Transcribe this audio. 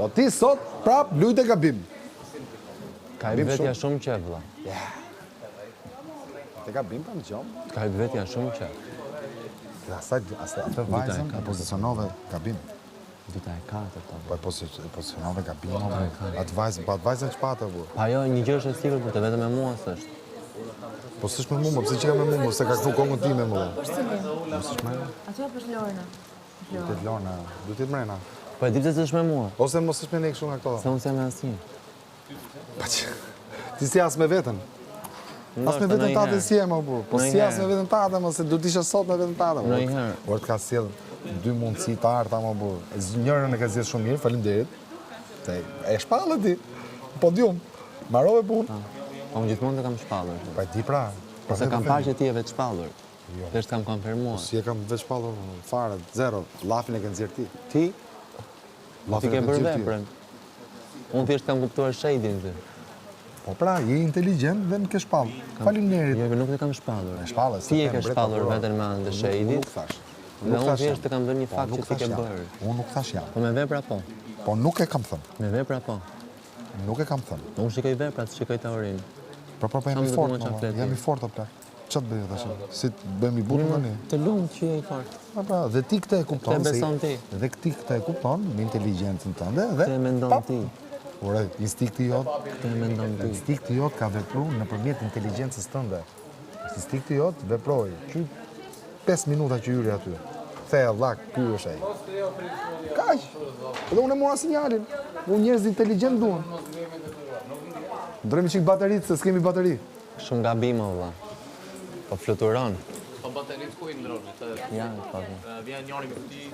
Po ti sot prap lujt e gabim. Ka i vetja shumë qef, vlla. Te gabim pa në gjomë. Ka i vetja shumë qef. Atë vajzën e pozicionove gabim. Dita e katërt, Po e pozicionove gabim. Atë vajzën që patë, bu. Pa jo, një gjë është e sigurt, të vetëm me mua s'është. Po s'është me mua, pse që ka me mua, se ka këtu kongën ti me mua. Po s'të Po s'është me mua. Ato për Lorna. Du t'it Lorna, du t'it mrena. Po e di pse s'është me mua. Ose mos është me ne kështu nga këto. Se unë s'jam me asnjë. Pa që, ti si as me vetën. As me vetën tate si e më bu. Po si as me vetën tate, më se du t'isha sot me vetën tate. Ndonjëherë. Por t'ka sjell dy mundësi të arta më bu. Njërën e ka zgjedhur shumë mirë, faleminderit. Se e shpallë ti. Podium. Mbarove punë. Po unë gjithmonë të kam shpallur. Pa e di pra. Se kam parë që ti e vetë shpallur. Thjesht kam konfirmuar. Si e kam vetë shpallur fare, zero. Llafin e ke nxjerr ti. Ti? Ti ke bërë nxjerr ti. veprën. Unë thjesht kam kuptuar shadin ti. Po pra, je inteligjent dhe në ke shpallur. Faleminderit. Jo, nuk e kam shpallur. Shpallë, Ti e ke shpallur vetën me anë të shadit. Nuk thash. Dhe unë thjesht të kam dhënë një fakt që ti ke bërë. Unë nuk thash jam. Po me vepra po. Po nuk e kam thënë. Me vepra po. Nuk e kam thënë. Unë shikoj veprat, shikoj teorinë. Po jam i fort, jam i fort o plak. Ç'a të bëj tash? Si të bëjmë i butur tani? Të lumt që je i fort. Po, dhe ti këtë e kupton. Te beson ti. Dhe ti këtë e kupton me inteligjencën tënde dhe Te mendon ti. Ore, instinkti jot, Te mendon ti. instinkti jot ka vepruar nëpërmjet inteligjencës tënde. Instinkti jot veproi. 5 minuta që hyri aty. Thea vllak, ky është ai. Kaq. Edhe unë e mora sinjalin. Unë njerëz inteligjent duan. Ndrojmë çik bateritë se s'kemi bateri. Shumë gabim o vlla. Po fluturon. Po bateritë ku i ndroni? Ja, po. Vjen njëri me ti.